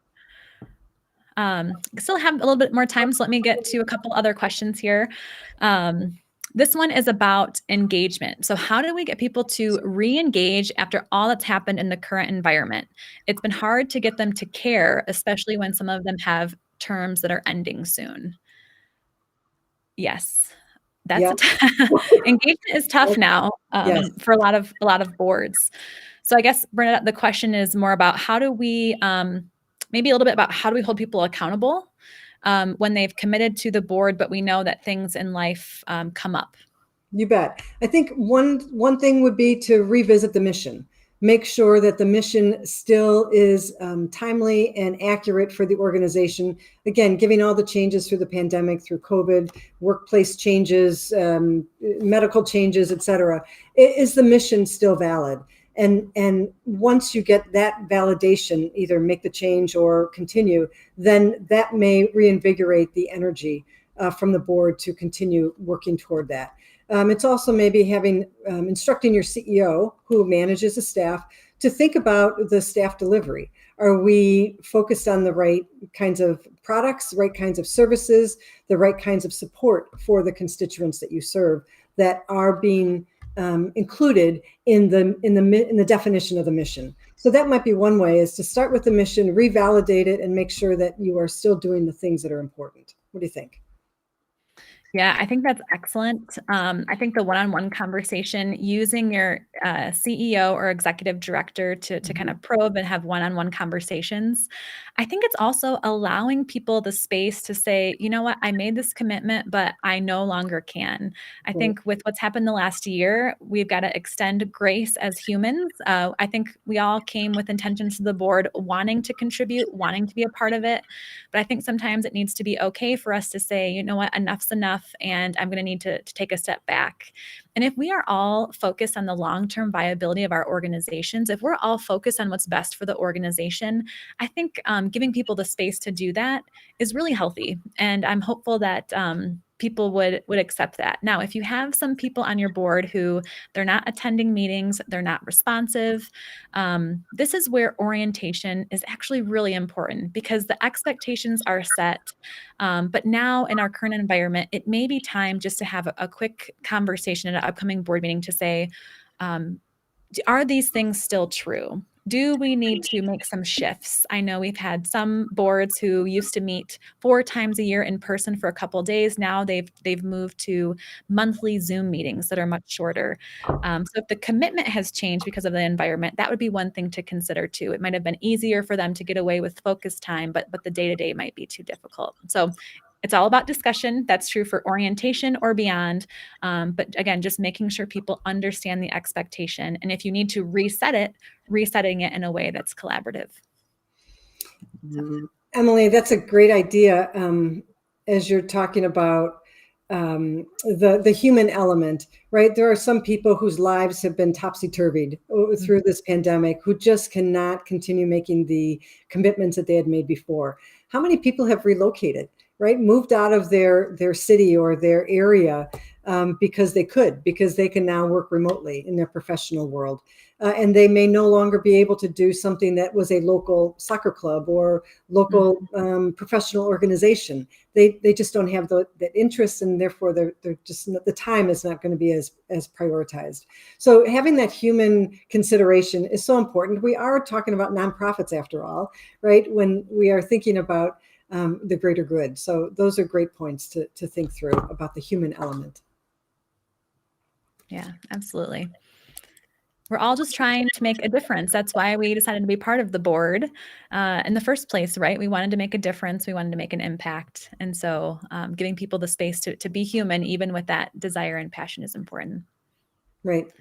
Still have a little bit more time, so let me get to a couple other questions here. This one is about engagement. So how do we get people to re-engage after all that's happened in the current environment? It's been hard to get them to care, especially when some of them have terms that are ending soon. Yes, that's engagement is tough now for a lot of boards. So I guess, Bernadette, the question is more about how do we, maybe a little bit about how do we hold people accountable when they've committed to the board, but we know that things in life come up.
You bet. I think one thing would be to revisit the mission. Make sure that the mission still is timely and accurate for the organization. Again, giving all the changes through the pandemic, through COVID, workplace changes, medical changes, et cetera. Is the mission still valid? And once you get that validation, either make the change or continue, then that may reinvigorate the energy from the board to continue working toward that. It's also maybe having instructing your CEO who manages the staff to think about the staff delivery. Are we focused on the right kinds of products, the right kinds of services, the right kinds of support for the constituents that you serve that are being included in the definition of the mission? So that might be one way, is to start with the mission, revalidate it, and make sure that you are still doing the things that are important. What do you think?
Yeah, I think that's excellent. I think the one-on-one conversation, using your CEO or executive director to kind of probe and have one-on-one conversations. I think it's also allowing people the space to say, you know what, I made this commitment, but I no longer can. I think with what's happened the last year, we've got to extend grace as humans. I think we all came with intentions to the board, wanting to contribute, wanting to be a part of it. But I think sometimes it needs to be okay for us to say, you know what, enough's enough, and I'm going to need to take a step back. And if we are all focused on the long-term viability of our organizations, if we're all focused on what's best for the organization, I think giving people the space to do that is really healthy. And I'm hopeful that people would accept that. Now, if you have some people on your board who they're not attending meetings, they're not responsive, this is where orientation is actually really important, because the expectations are set. But now in our current environment, it may be time just to have a quick conversation at an upcoming board meeting to say, are these things still true? Do we need to make some shifts? I know we've had some boards who used to meet 4 times a year in person for a couple of days. Now they've moved to monthly Zoom meetings that are much shorter. So if the commitment has changed because of the environment, that would be one thing to consider too. It might have been easier for them to get away with focus time, but the day-to-day might be too difficult. So it's all about discussion. That's true for orientation or beyond. But again, just making sure people understand the expectation. And if you need to reset it, resetting it in a way that's collaborative.
Emily, that's a great idea. As you're talking about the human element, right? There are some people whose lives have been topsy-turvied through this pandemic, who just cannot continue making the commitments that they had made before. How many people have relocated, right? Moved out of their city or their area because they can now work remotely in their professional world. And they may no longer be able to do something that was a local soccer club or local professional organization. They just don't have that interest, and therefore they're just, the time is not going to be as prioritized. So having that human consideration is so important. We are talking about nonprofits after all, right? When we are thinking about the greater good. So those are great points to think through about the human element.
Yeah, absolutely. We're all just trying to make a difference. That's why we decided to be part of the board in the first place, right? We wanted to make a difference. We wanted to make an impact. And so giving people the space to be human, even with that desire and passion, is important.
Right.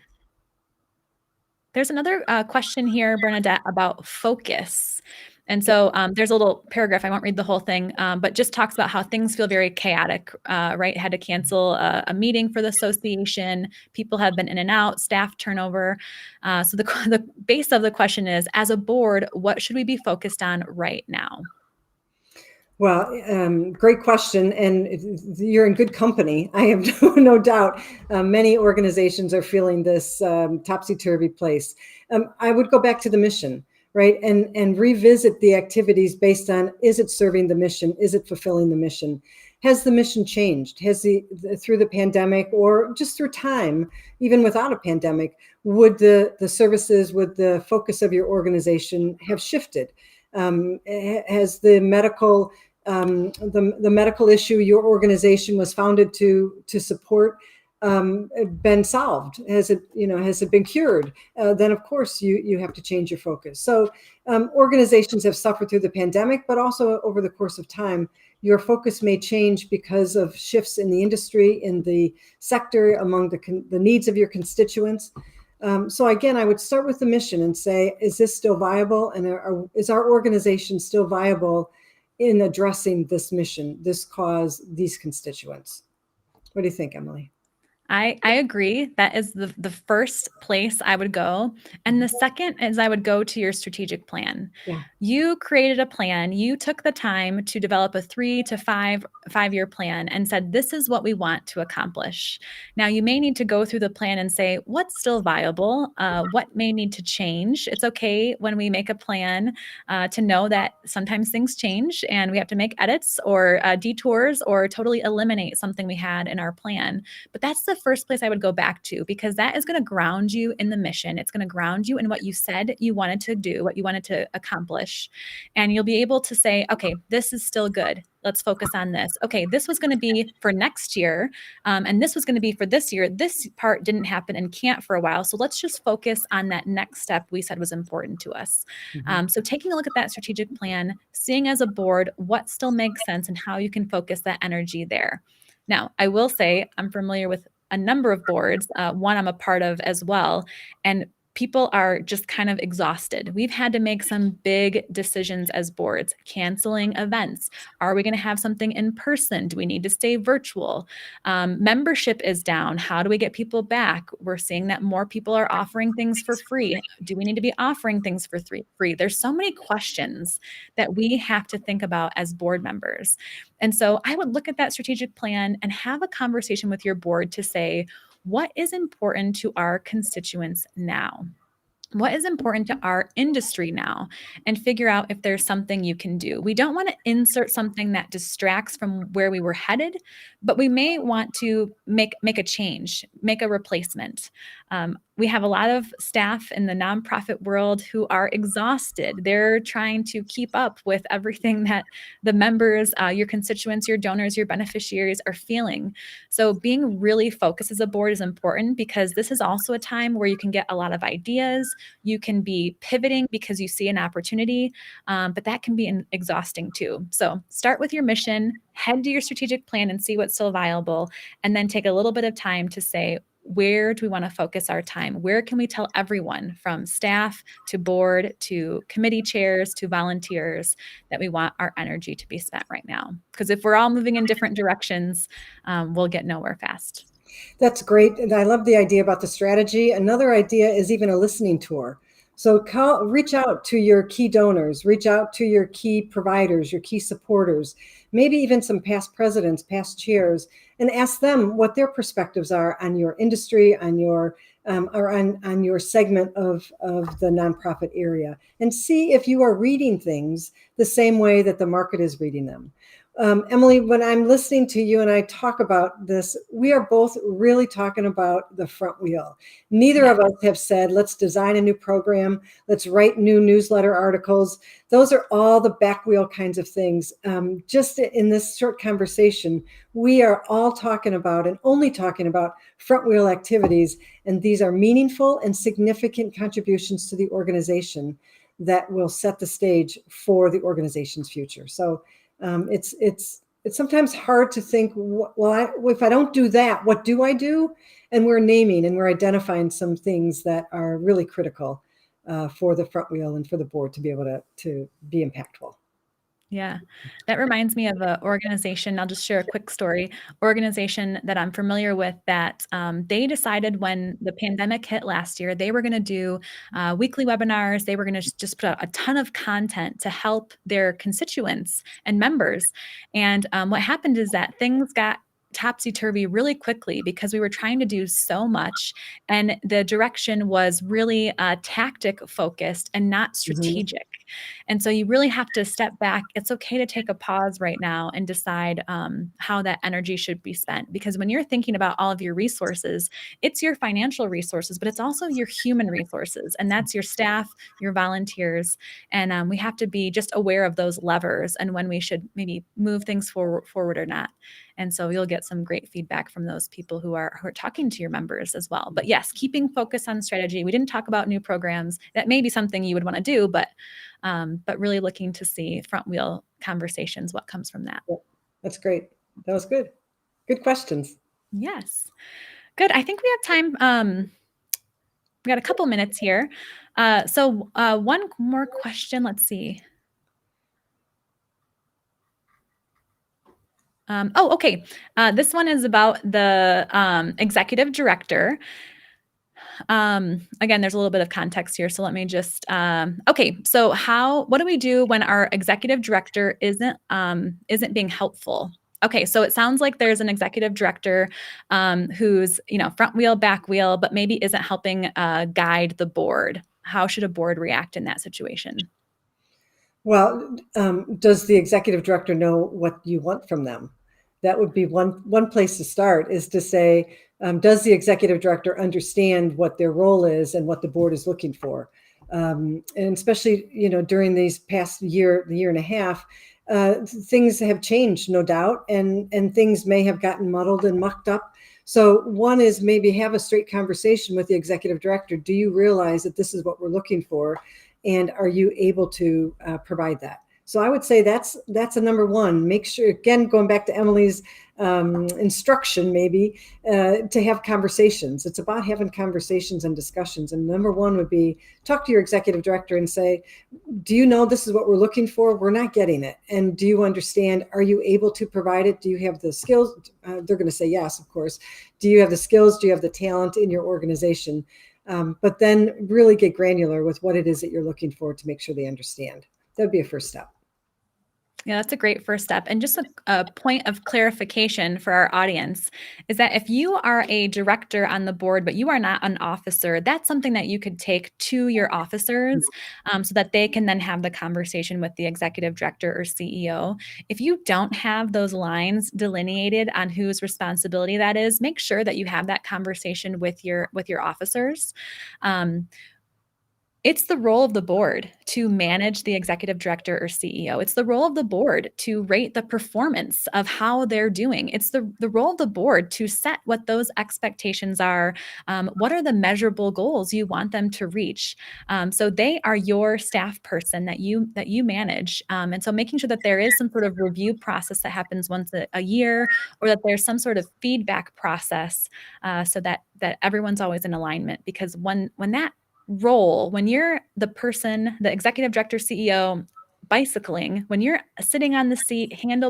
There's another question here, Bernadette, about focus. And so there's a little paragraph, I won't read the whole thing, but just talks about how things feel very chaotic, right? Had to cancel a meeting for the association. People have been in and out, staff turnover. So the base of the question is, as a board, what should we be focused on right now?
Well, great question. And you're in good company. I have no doubt many organizations are feeling this topsy-turvy place. I would go back to the mission, right? And revisit the activities based on, is it serving the mission? Is it fulfilling the mission? Has the mission changed? Has through the pandemic or just through time, even without a pandemic, would the services, would the focus of your organization have shifted? Has the medical issue your organization was founded to support been solved? Has it been cured? Then of course you have to change your focus. So organizations have suffered through the pandemic, but also over the course of time, your focus may change because of shifts in the industry, in the sector, among the needs of your constituents. So again, I would start with the mission and say, is this still viable? And is our organization still viable in addressing this mission, this cause, these constituents? What do you think, Emily?
I agree. That is the first place I would go. And the second is I would go to your strategic plan.
Yeah.
You created a plan. You took the time to develop a 3 to 5-year plan and said, this is what we want to accomplish. Now, you may need to go through the plan and say, what's still viable? What may need to change? It's okay when we make a plan to know that sometimes things change and we have to make edits or detours or totally eliminate something we had in our plan. But that's the first place I would go back to, because that is going to ground you in the mission. It's going to ground you in what you said you wanted to do, what you wanted to accomplish. And you'll be able to say, okay, this is still good. Let's focus on this. Okay, this was going to be for next year, and this was going to be for this year. This part didn't happen and can't for a while. So let's just focus on that next step we said was important to us. So taking a look at that strategic plan, seeing as a board what still makes sense and how you can focus that energy there. Now, I will say I'm familiar with a number of boards, one I'm a part of as well, and people are just kind of exhausted. We've had to make some big decisions as boards, canceling events. Are we going to have something in person? Do we need to stay virtual? Membership is down. How do we get people back? We're seeing that more people are offering things for free. Do we need to be offering things for free? There's so many questions that we have to think about as board members. And so I would look at that strategic plan and have a conversation with your board to say, what is important to our constituents now? What is important to our industry now? And figure out if there's something you can do. We don't want to insert something that distracts from where we were headed, but we may want to make a change, make a replacement. we have a lot of staff in the nonprofit world who are exhausted. They're trying to keep up with everything that the members, your constituents, your donors, your beneficiaries are feeling. So being really focused as a board is important, because this is also a time where you can get a lot of ideas. You can be pivoting because you see an opportunity, but that can be exhausting too. So start with your mission, head to your strategic plan and see what's still viable, and then take a little bit of time to say, where do we want to focus our time? Where can we tell everyone, from staff to board to committee chairs to volunteers, that we want our energy to be spent right now? Because if we're all moving in different directions, we'll get nowhere fast.
That's great. And I love the idea about the strategy. Another idea is even a listening tour. So reach out to your key donors, reach out to your key providers, your key supporters, maybe even some past presidents, past chairs, and ask them what their perspectives are on your industry, on your or on your segment of the nonprofit area, and see if you are reading things the same way that the market is reading them. Emily, when I'm listening to you and I talk about this, we are both really talking about the front wheel. Neither of us have said, let's design a new program, let's write new newsletter articles. Those are all the back wheel kinds of things. Just in this short conversation, we are all talking about and only talking about front wheel activities. And these are meaningful and significant contributions to the organization that will set the stage for the organization's future. So it's sometimes hard to think, well, if I don't do that, what do I do? And we're naming and we're identifying some things that are really critical for the front wheel and for the board to be able to be impactful.
Yeah, that reminds me of an organization. I'll just share a quick story. Organization that I'm familiar with, that they decided when the pandemic hit last year, they were going to do weekly webinars. They were going to just put out a ton of content to help their constituents and members. And what happened is that things got topsy-turvy really quickly because we were trying to do so much, and the direction was really tactic focused and not strategic. And so you really have to step back. It's okay to take a pause right now and decide how that energy should be spent. Because when you're thinking about all of your resources, it's your financial resources, but it's also your human resources. And that's your staff, your volunteers. And we have to be just aware of those levers and when we should maybe move things forward or not. And so you'll get some great feedback from those people who are talking to your members as well. But yes, keeping focus on strategy. We didn't talk about new programs. That may be something you would want to do, but really looking to see front wheel conversations, what comes from that.
That's great. That was good. Good questions.
Yes. Good. I think we have time. We got a couple minutes here. So one more question. Let's see. Okay. This one is about the executive director. Again, there's a little bit of context here, so let me just, okay. So what do we do when our executive director isn't being helpful? Okay, so it sounds like there's an executive director who's, front wheel, back wheel, but maybe isn't helping guide the board. How should a board react in that situation?
Well, does the executive director know what you want from them? That would be one place to start, is to say, does the executive director understand what their role is and what the board is looking for? And especially, during these past year and a half, things have changed, no doubt, and things may have gotten muddled and mucked up. So one is maybe have a straight conversation with the executive director. Do you realize that this is what we're looking for? And are you able to provide that? So I would say that's a number one. Make sure, again, going back to Emily's instruction, maybe to have conversations. It's about having conversations and discussions. And number one would be talk to your executive director and say, do you know this is what we're looking for? We're not getting it. And do you understand? Are you able to provide it? Do you have the skills? They're going to say yes, of course. Do you have the skills? Do you have the talent in your organization? But then really get granular with what it is that you're looking for to make sure they understand. That would be a first step.
Yeah, that's a great first step. And just a point of clarification for our audience is that if you are a director on the board, but you are not an officer, that's something that you could take to your officers so that they can then have the conversation with the executive director or CEO. If you don't have those lines delineated on whose responsibility that is, make sure that you have that conversation with your officers. Um, it's the role of the board to manage the executive director or CEO. It's the role of the board to rate the performance of how they're doing. It's the role of the board to set what those expectations are. What are the measurable goals you want them to reach? So they are your staff person that you manage. And so making sure that there is some sort of review process that happens once a year, or that there's some sort of feedback process, so that everyone's always in alignment. Because when that role, when you're the person, the executive director, CEO, bicycling, when you're sitting on the seat, hands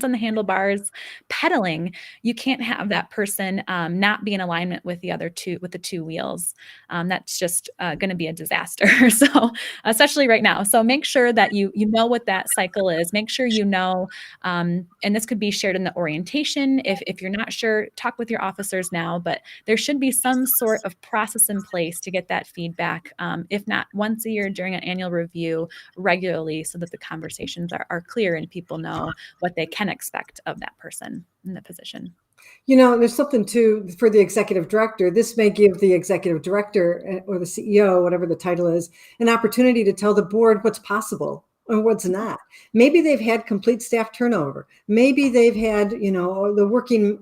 on the handlebars, pedaling, you can't have that person not be in alignment with the two wheels. That's just going to be a disaster. So, especially right now. So make sure that you know what that cycle is. Make sure you know, and this could be shared in the orientation. If you're not sure, talk with your officers now. But there should be some sort of process in place to get that feedback, if not once a year during an annual review, regularly, so that the conversations are clear and people know what they can expect of that person in the position.
There's something too for the executive director. This may give the executive director or the CEO, whatever the title is, an opportunity to tell the board what's possible or what's not. Maybe they've had complete staff turnover. Maybe they've had, the working,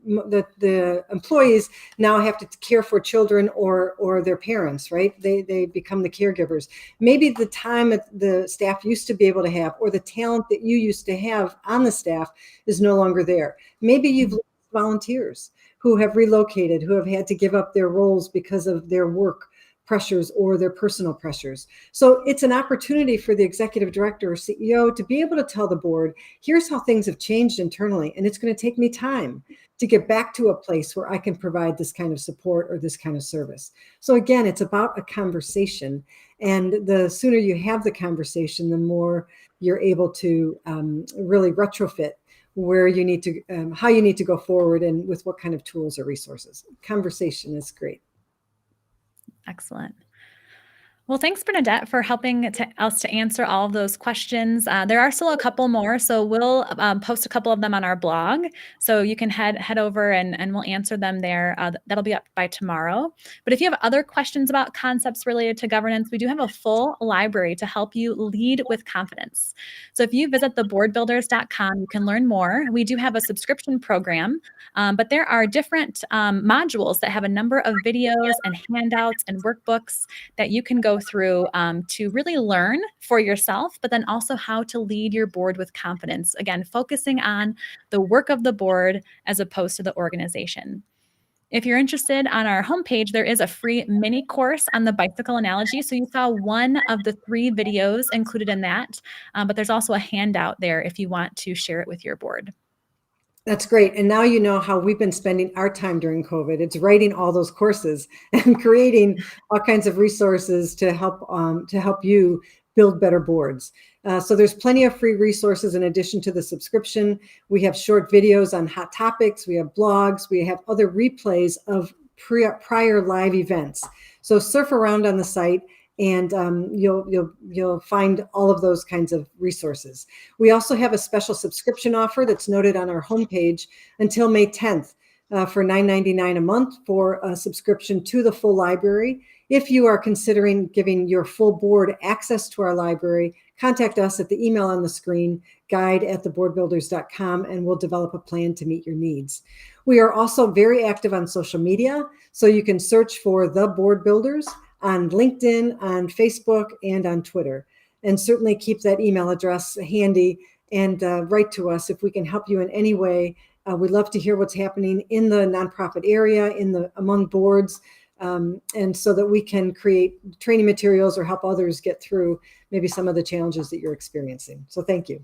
the employees now have to care for children or their parents, right? They become the caregivers. Maybe the time that the staff used to be able to have, or the talent that you used to have on the staff, is no longer there. Maybe you've lost volunteers who have relocated, who have had to give up their roles because of their work pressures or their personal pressures. So it's an opportunity for the executive director or CEO to be able to tell the board, here's how things have changed internally, and it's going to take me time to get back to a place where I can provide this kind of support or this kind of service. So again, it's about a conversation. And the sooner you have the conversation, the more you're able to really retrofit where you need to, how you need to go forward, and with what kind of tools or resources. Conversation is great.
Excellent. Well, thanks, Bernadette, for helping us to answer all of those questions. There are still a couple more, so we'll post a couple of them on our blog. So you can head over and we'll answer them there. That'll be up by tomorrow. But if you have other questions about concepts related to governance, we do have a full library to help you lead with confidence. So if you visit theboardbuilders.com, you can learn more. We do have a subscription program, but there are different modules that have a number of videos and handouts and workbooks that you can go through to really learn for yourself, but then also how to lead your board with confidence. Again, focusing on the work of the board as opposed to the organization. If you're interested, on our homepage, there is a free mini course on the bicycle analogy. So you saw one of the 3 videos included in that, but there's also a handout there if you want to share it with your board.
That's great. And now you know how we've been spending our time during COVID. It's writing all those courses and creating all kinds of resources to help you build better boards. So there's plenty of free resources in addition to the subscription. We have short videos on hot topics. We have blogs. We have other replays of prior live events. So surf around on the site, and you'll find all of those kinds of resources. We also have a special subscription offer that's noted on our homepage until May 10th for $9.99 a month for a subscription to the full library. If you are considering giving your full board access to our library, contact us at the email on the screen, guide@theboardbuilders.com, and we'll develop a plan to meet your needs. We are also very active on social media, so you can search for The Board Builders on LinkedIn, on Facebook, and on Twitter. And certainly keep that email address handy and write to us if we can help you in any way. We'd love to hear what's happening in the nonprofit area, among boards, and so that we can create training materials or help others get through maybe some of the challenges that you're experiencing. So thank you.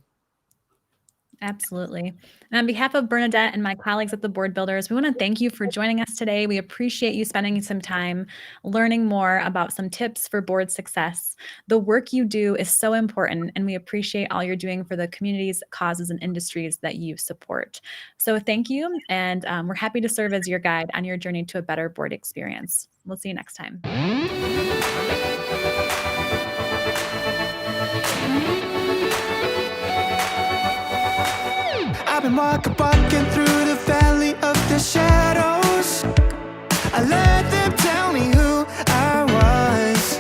Absolutely. And on behalf of Bernadette and my colleagues at the Board Builders, we want to thank you for joining us today. We appreciate you spending some time learning more about some tips for board success. The work you do is so important, and we appreciate all you're doing for the communities, causes, and industries that you support. So thank you, and we're happy to serve as your guide on your journey to a better board experience. We'll see you next time.
I've been walking through the valley of the shadows. I let them tell me who I was.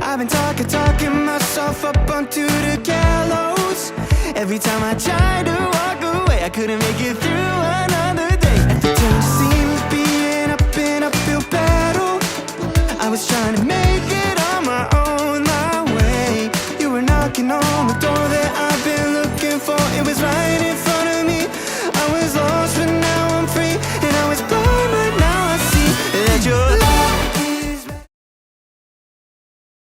I've been talking myself up onto the gallows. Every time I tried to walk away, I couldn't make it through another day. Every time seemed to be an uphill battle. I was trying to make it